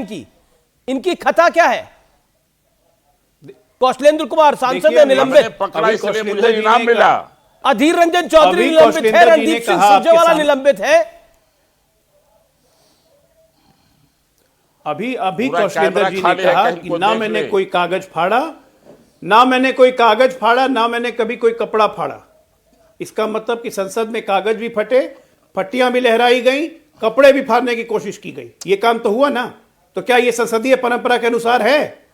इनकी? इनकी खता क्या है? कौशलेंद्र कुमार सांसद है निलंबित, पकड़ा इसलिए मुझे इनाम मिला। अधीर रंजन चौधरी निलंबित है, रणदीप सिंह सुरजेवाला निलंबित है। अभी कौशलेंद्र जी ने कहा कि ना मैंने कोई कागज फाड़ा, ना मैंने कोई कागज फाड़ा, ना मैंने कभी कोई कपड़ा फाड़ा। इसका मतलब कि संसद में कागज भी फटे, पट्टियां भी लहराई गई, कपड़े भी फाड़ने की कोशिश की गई। ये काम तो हुआ ना। तो क्या ये संसदीय परंपरा के अनुसार है?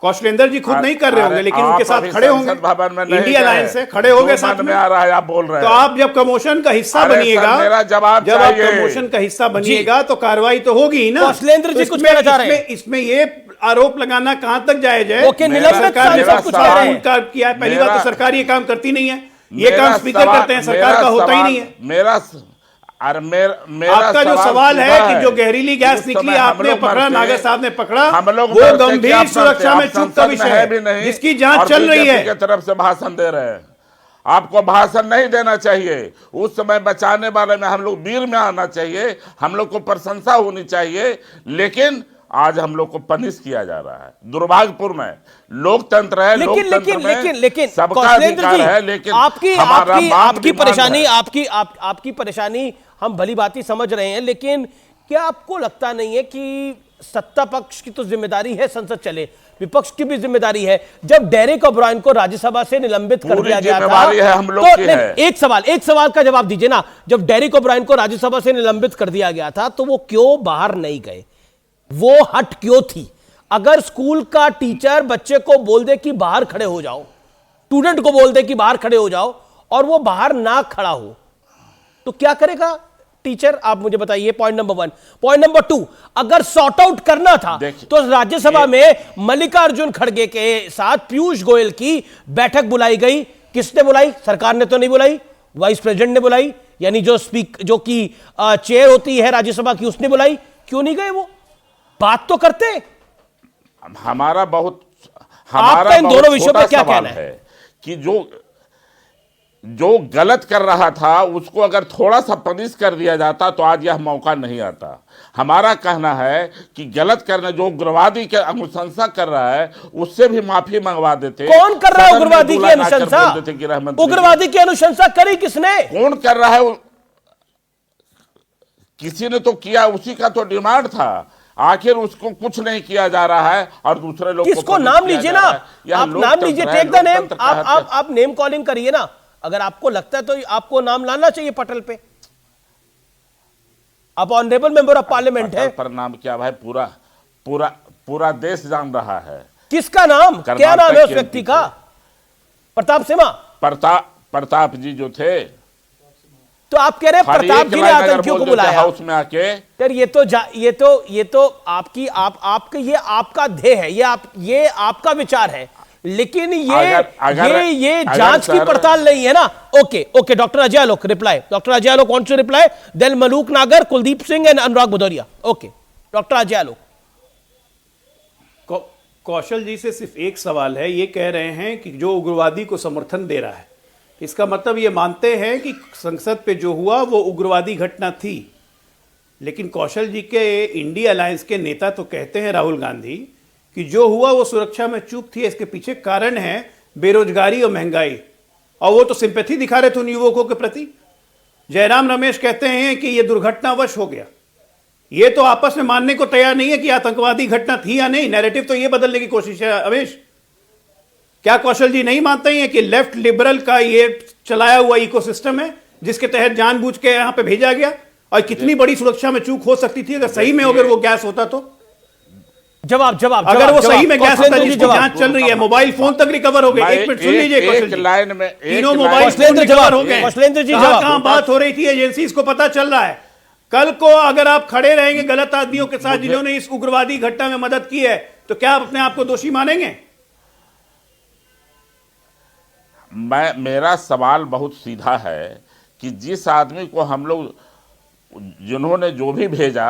कौशलेंद्र जी खुद नहीं कर रहे होंगे, लेकिन उनके साथ खड़े होंगे, इंडिया अलायंस से खड़े होंगे साथ में। आ रहा है, आप बोल रहे हैं। तो आप जब कमोशन का हिस्सा बनिएगा, जब आप कमोशन का हिस्सा बनिएगा तो कार्रवाई तो होगी ही ना। कौशलेंद्र जी कुछ कहना चाह रहे हैं? इसमें ये आरोप लगाना कहां तक जायज है? सरकार ने सब कुछ कह रहे हैं। किया है। पहली बात तो सरकार ये काम करती नहीं है, ये काम स्पीकर करते हैं, सरकार का होता ही नहीं है। मेरा आपका जो सवाल है कि जो जहरीली गैस निकली आपने पकड़ा, नागर साहब ने पकड़ा, वो गंभीर सुरक्षा में चूक का विषय है जिसकी जांच चल रही है। की तरफ से भाषण दे रहे हैं। आपको भाषण नहीं देना चाहिए। उस समय बचाने वाले में हम लोग वीर में आना चाहिए, हम लोग को प्रशंसा होनी चाहिए। लेकिन आज हम लोग को पनिश किया जा रहा है, दुर्भाग्यपूर्ण है। लोकतंत्र है, लेकिन सबका अधिकार है, लेकिन आपकी परेशानी हम भली भांति समझ रहे हैं। लेकिन क्या आपको लगता नहीं है कि सत्ता पक्ष की तो जिम्मेदारी है संसद चले, विपक्ष की भी जिम्मेदारी है? जब डेरेक ओब्रायन को राज्यसभा से निलंबित कर दिया गया था, हम लोग तो एक सवाल का जवाब दीजिए ना। जब डेरेक ओब्रायन को राज्यसभा से निलंबित कर दिया गया था तो वो क्यों बाहर नहीं गए? वो हट क्यों थी? अगर स्कूल का टीचर बच्चे को बोल दे कि बाहर खड़े हो जाओ, स्टूडेंट को बोल दे कि बाहर खड़े हो जाओ, और वो बाहर ना खड़ा हो, तो क्या करेगा टीचर? आप मुझे बताइए। Point number 1। पॉइंट नंबर 2, अगर सॉर्ट आउट करना था तो राज्यसभा में मल्लिकार्जुन खड़गे के साथ पीयूष गोयल की बैठक बुलाई गई। किसने बुलाई? सरकार ने तो नहीं बुलाई, वाइस प्रेसिडेंट ने बुलाई, यानी जो कि चेयर होती है राज्यसभा की, उसने बुलाई। क्यों नहीं गए? वो बात तो करते। हमारा आपका इन दोनों विषयों पर क्या कहना है? कि जो गलत कर रहा था उसको अगर थोड़ा सा पनिश कर दिया जाता तो आज यह मौका नहीं आता। हमारा कहना है कि गलत करना, जो उग्रवादी की अनुशंसा कर रहा है उससे भी माफी मंगवा देते। कौन कर रहा है उग्रवादी की अनुशंसा? उग्रवादी की अनुशंसा करी किसने? कौन कर रहा है? किसी ने तो किया, उसी का तो डिमांड था। आखिर उसको कुछ नहीं किया जा रहा है और दूसरे लोग किसको नाम लीजिए ना, आप नाम लीजिए, टेक द नेम, आप नेम कॉलिंग करिए ना। अगर आपको लगता है तो आपको नाम लाना चाहिए पटल पे। आप ऑनरेबल मेंबर ऑफ पार्लियामेंट है। पर नाम क्या भाई? पूरा देश जान रहा है। किसका नाम? क्या नाम है उस व्यक्ति का? प्रताप सिम्हा। प्रताप जी जो थे। तो आप कह रहे हैं प्रताप जी ने आतंकियों को बुलाया हाउस में आके? यार ये तो ये आपका ध्येय है, ये आपका विचार है, लेकिन ये जांच की पड़ताल नहीं है ना। Okay doctor Ajay Alok reply. Doctor Ajay Alok wants to reply, then Maluk Nagar, Kuldeep Singh and Anurag Bhadauria. Okay doctor Ajay Alok. Kaushal ji से सिर्फ एक सवाल है। ये कह रहे हैं कि जो उग्रवादी को समर्थन दे रहा है, इसका मतलब ये मानते हैं कि संसद पे जो हुआ वो उग्रवादी घटना थी। लेकिन कौशल जी के इंडिया अलायंस के नेता तो कहते हैं, राहुल गांधी, कि जो हुआ वो सुरक्षा में चूक थी। इसके पीछे कारण है बेरोजगारी और महंगाई, और वो तो सिंपैथी दिखा रहे थे उन युवकों के प्रति। जयराम रमेश कहते हैं कि ये दुर्घटनावश हो गया। ये तो आपस में मानने को तैयार नहीं है कि आतंकवादी घटना थी या नहीं। नैरेटिव तो ये बदलने की कोशिश है। अवेश, क्या कौशल जी नहीं मानते हैं कि लेफ्ट लिबरल का ये चलाया हुआ इकोसिस्टम है जिसके तहत जानबूझ के यहां पे भेजा गया? और कितनी बड़ी सुरक्षा में चूक हो सकती थी अगर सही में अगर वो गैस होता तो? जवाब अगर वो सही में गैस होता, जिसकी जांच चल रही है, मोबाइल फोन तक रिकवर हो गए। एक मिनट सुन लीजिए कौशल जी, लाइन में तीनों मोबाइल फोन रिकवर हो गए। कहां बात हो रही थी एजेंसीज को पता चल रहा है। कल को अगर आप खड़े रहेंगे गलत आदमियों के साथ जिन्होंने इस उग्रवादी घटना में मदद की है, तो क्या आप अपने आप को दोषी मानेंगे? मेरा सवाल बहुत सीधा है कि जिस आदमी को हम लोग, जिन्होंने जो भी भेजा,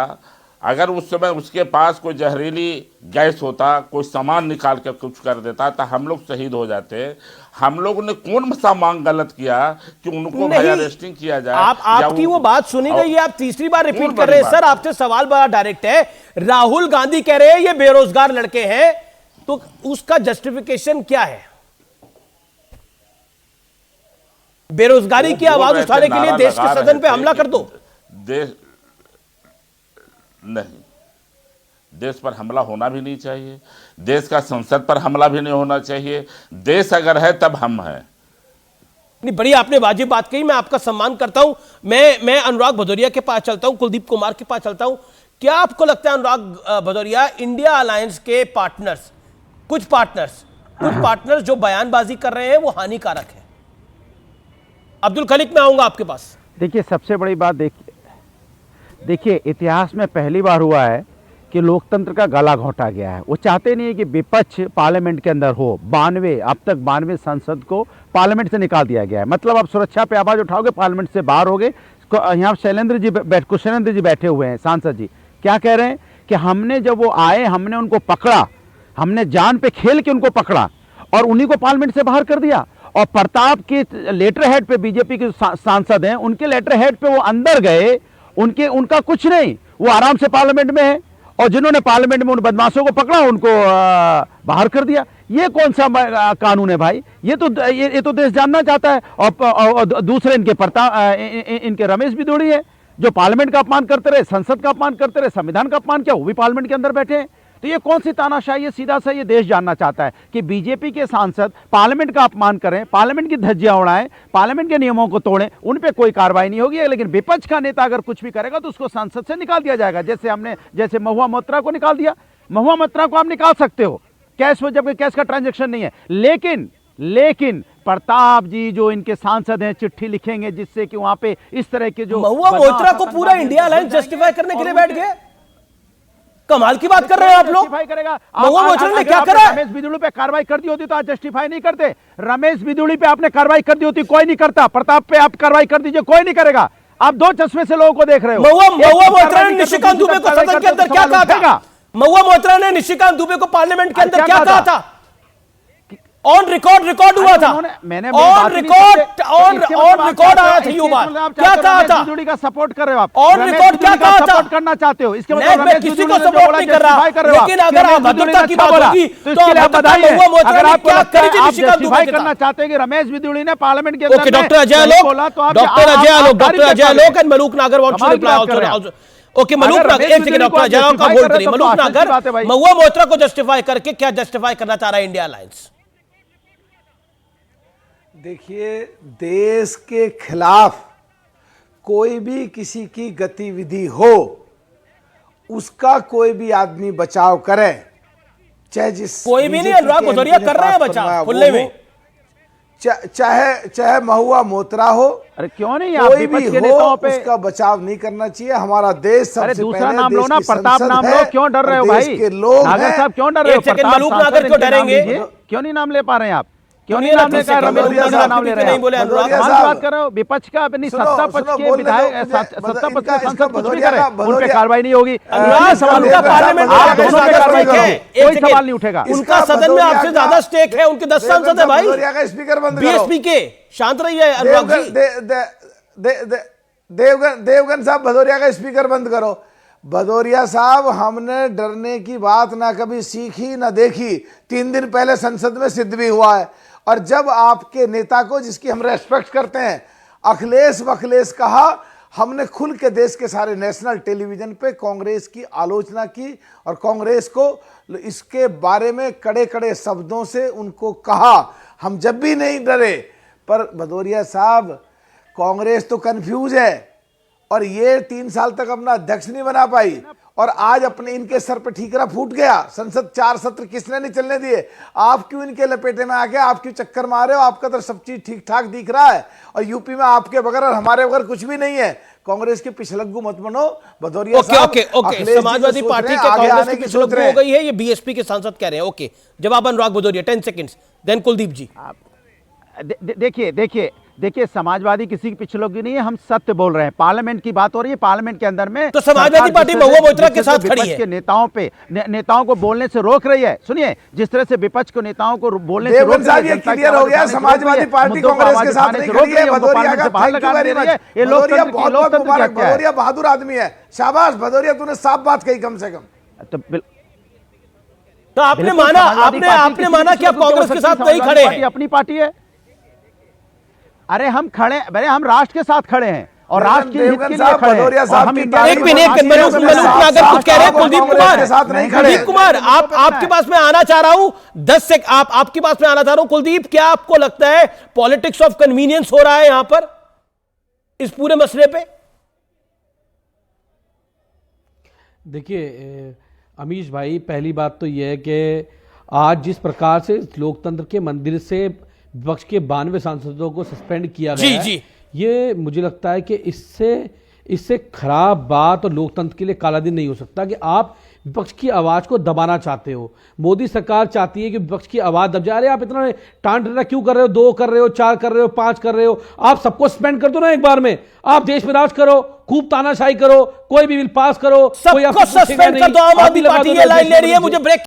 अगर उस समय उसके पास कोई जहरीली गैस होता, कोई सामान निकाल कर कुछ कर देता तो हम लोग शहीद हो जाते। हम लोगों ने कौन सा मांग गलत किया कि उनको भाई अरेस्टिंग किया जाए? आपकी वो बात सुनी गई है, आप तीसरी बार रिपीट कर रहे हैं। सर आपसे सवाल बड़ा डायरेक्ट है। राहुल गांधी कह रहे हैं ये बेरोजगार लड़के हैं, तो उसका जस्टिफिकेशन क्या है? बेरोजगारी की आवाज उठाने के लिए देश के सदन पे हमला कर दो? नहीं, देश पर हमला होना भी नहीं चाहिए, देश का संसद पर हमला भी नहीं होना चाहिए। देश अगर है तब हम हैं। नहीं, बड़ी आपने वाजिब बात कही, मैं आपका सम्मान करता हूं। मैं अनुराग भदौरिया के पास चलता हूं, कुलदीप कुमार के पास चलता हूं। क्या आपको लगता है अनुराग भदौरिया, इंडिया अलायंस के पार्टनर्स, कुछ पार्टनर्स जो बयानबाजी कर रहे हैं वो हानिकारक है? अब्दुल खलीक, मैं आऊंगा आपके पास। देखिए, सबसे बड़ी बात देखिए इतिहास में पहली बार हुआ है कि लोकतंत्र का गला घोंटा गया है। वो चाहते नहीं है कि विपक्ष पार्लियामेंट के अंदर हो। अब तक 92 सांसद को पार्लियामेंट से निकाल दिया गया है। मतलब आप सुरक्षा पे आवाज उठाओगे, पार्लियामेंट से बाहर हो गए। यहाँ कुशलेंद्र जी बैठे हुए हैं, सांसद जी, क्या कह रहे हैं कि हमने जब वो आए, हमने उनको पकड़ा, हमने जान पे खेल के उनको पकड़ा और उन्हीं को पार्लियामेंट से बाहर कर दिया। और प्रताप के लेटर हेड पे बीजेपी के सांसद हैं, उनके लेटर हेड पे वो अंदर गए, उनका कुछ नहीं, वो आराम से पार्लियामेंट में है। और जिन्होंने पार्लियामेंट में उन बदमाशों को पकड़ा, उनको बाहर कर दिया। ये कौन सा कानून है भाई? ये तो देश जानना चाहता है। और दूसरे इनके रमेश बिधूड़ी है, जो पार्लियामेंट का अपमान करते रहे, संसद का अपमान करते रहे, संविधान का अपमान किया, वो भी पार्लियामेंट के अंदर बैठे हैं। तो ये कौन सी तानाशाही है? सीधा सा ये देश जानना चाहता है कि बीजेपी के सांसद पार्लियामेंट का अपमान करें, पार्लियामेंट की धज्जियां उड़ाएं, पार्लियामेंट के नियमों को तोड़ें, उन पे कोई कार्रवाई नहीं होगी। लेकिन विपक्ष का नेता अगर कुछ भी करेगा तो उसको संसद से निकाल दिया जाएगा। जैसे महुआ मोइत्रा को निकाल दिया। महुआ मोइत्रा को आप निकाल सकते हो कैश में, जबकि कैश का ट्रांजेक्शन नहीं है। लेकिन प्रताप जी जो इनके सांसद हैं, चिट्ठी लिखेंगे जिससे कि वहां पे इस तरह के जो महुआ मोइत्रा को पूरा इंडिया अलायंस जस्टिफाई करने के लिए बैठ गए। कमाल की बात कर रहे हैं आप लोग। महुआ मोइत्रा ने क्या करा? रमेश बिधूड़ी पे कार्रवाई कर दी होती तो आज जस्टिफाई नहीं करते। रमेश बिधूड़ी पे आपने कार्रवाई कर दी होती, कोई नहीं करता। प्रताप पे आप कार्रवाई कर दीजिए, कोई नहीं करेगा। आप दो चश्मे से लोगों को देख रहे हो। महुआ मोइत्रा ने निशिकांत दुबे को सदन के अंदर क्या कहा था? महुआ मोइत्रा ने निशिकांत दुबे को पार्लियामेंट के अंदर क्या कहा था? ऑन रिकॉर्ड हुआ था। ऑन रिकॉर्ड आया था ये बात। क्या कहा था? बिधूड़ी का सपोर्ट कर रहे हो आप। ऑन रिकॉर्ड क्या कहा था? सपोर्ट करना चाहते हो? इसके मतलब मैं किसी को सपोर्ट नहीं कर रहा, लेकिन अगर आप भद्रता की बात होगी तो आप बताइए। अगर आप जस्टिफाई करना चाहते हैं कि रमेश बिधूड़ी ने पार्लियामेंट के अंदर okay, doctor Ajay Alok and Maluk Nagar wants to reply also. Okay, Maluk Nagar, एक सेकंड, डॉक्टर अजय आलोक का होल्ड करिए। मलूक नागर, महुआ मोइत्रा को जस्टिफाई करके क्या जस्टिफाई करना चाह रहा है इंडिया अलायंस? देखिए, देश के खिलाफ कोई भी किसी की गतिविधि हो, उसका कोई भी आदमी बचाव करे, चाहे जिस कोई भी नहीं। अनुराग भदौरिया कर रहे हैं बचाव खुले में, चाहे महुआ मोइत्रा हो। अरे क्यों नहीं? कोई भी हो, उसका बचाव नहीं करना चाहिए। हमारा देश सबसे पहले दूसरा नाम लो ना, प्रताप नाम लो। क्यों डर रहे हो भाई? नागर साहब क्यों डर रहे हो? मलूक नागर क्यों डरेंगे? क्यों नहीं नाम ले पा रहे हैं आप? क्यों नहीं नाम लेकर रमेश बिधूड़ी का नाम ले रहे हैं? बात कर रहे हो विपक्ष का, अपनी सत्ता पक्ष के विधायक, सत्ता पक्ष के सांसद कुछ भी करे, उन पे कार्रवाई नहीं होगी। सवाल कोई सवाल नहीं उठेगा। उनका सदन में आपसे ज्यादा स्टेक है, उनके 10 सांसद है भाई। स्पीकर बंद बीएसपी के शांत रहिए अनुराग जी। देवगन साहब, भदौरिया का स्पीकर बंद करो। भदौरिया साहब, हमने डरने की बात ना कभी सीखी ना देखी। 3 दिन पहले संसद में सिद्ध भी हुआ है। और जब आपके नेता को, जिसकी हम रेस्पेक्ट करते हैं, अखिलेश कहा, हमने खुल के देश के सारे नेशनल टेलीविजन पे कांग्रेस की आलोचना की और कांग्रेस को इसके बारे में कड़े कड़े शब्दों से उनको कहा। हम जब भी नहीं डरे। पर भदौरिया साहब, कांग्रेस तो कंफ्यूज है और ये 3 साल तक अपना अध्यक्ष नहीं बना पाई, और आज अपने इनके सर पे ठीकरा फूट गया। संसद 4 सत्र किसने नहीं चलने दिए? आप क्यों इनके लपेटे में आ गए? आप क्यों चक्कर मारे हो? आपका तो सब चीज ठीक ठाक दिख रहा है, और यूपी में आपके बगैर और हमारे बगैर कुछ भी नहीं है। कांग्रेस के पिछलग्गू मत बनो भदौरिया साहब। ओके, समाजवादी पार्टी के कांग्रेस की पिछलग्गू हो गई है, ये बीएसपी के सांसद कह रहे हैं। ओके, जवाब अनुराग भदौरिया, 10 सेकंड्स, देन कुलदीप जी। देखिए समाजवादी किसी के पीछे लोग नहीं है, हम सत्य बोल रहे हैं। पार्लियामेंट की बात हो रही है, पार्लियामेंट के अंदर में तो समाजवादी पार्टी महुआ मोइत्रा के साथ खड़ी है। के नेताओं को बोलने से रोक रही है। सुनिए, जिस तरह से विपक्ष को नेताओं को बोलने से रोक रही है, ये क्लियर हो गया, समाजवादी पार्टी कांग्रेस के साथ नहीं खड़ी है। भदौरिया का thank you very much. Bhadauria बहुत बहुत मुबारक, भदौरिया बहादुर आदमी है, शाबाश भदौरिया, तूने साफ बात कही कम से कम। तो आपने माना कि आप कांग्रेस के साथ नहीं खड़े हैं? अपनी पार्टी है। अरे हम खड़े, हम राष्ट्र के साथ खड़े हैं और राष्ट्र के हित के लिए खड़े हैं। एक मिनट, मलूक नागर कुछ कह रहे हैं। कुलदीप कुमार, आपके पास मैं आना चाह रहा हूं, 10 से आपके पास में आना चाह रहा हूं। कुलदीप, क्या आपको लगता है पॉलिटिक्स ऑफ कन्वीनियंस हो रहा है यहां पर इस पूरे मसले पे? देखिए अमीश भाई, पहली बात तो यह है कि आज जिस प्रकार से लोकतंत्र के मंदिर से विपक्ष के 92 सांसदों को सस्पेंड किया गया है, ये मुझे लगता है कि इससे खराब बात और लोकतंत्र के लिए काला दिन नहीं हो सकता कि आप विपक्ष की आवाज को दबाना चाहते हो। मोदी सरकार चाहती है कि विपक्ष की आवाज दब जाए। अरे आप इतना टांट क्यों कर रहे हो? 2 कर रहे हो, 4 कर रहे हो, 5 कर रहे हो, आप सबको सस्पेंड कर दो ना एक बार में। आप देश में राज करो, खूब तानाशाही करो, कोई भी बिल पास करो, सबको सस्पेंड कर दो। आम आदमी पार्टी ये लाइन ले रही है। मुझे ब्रेक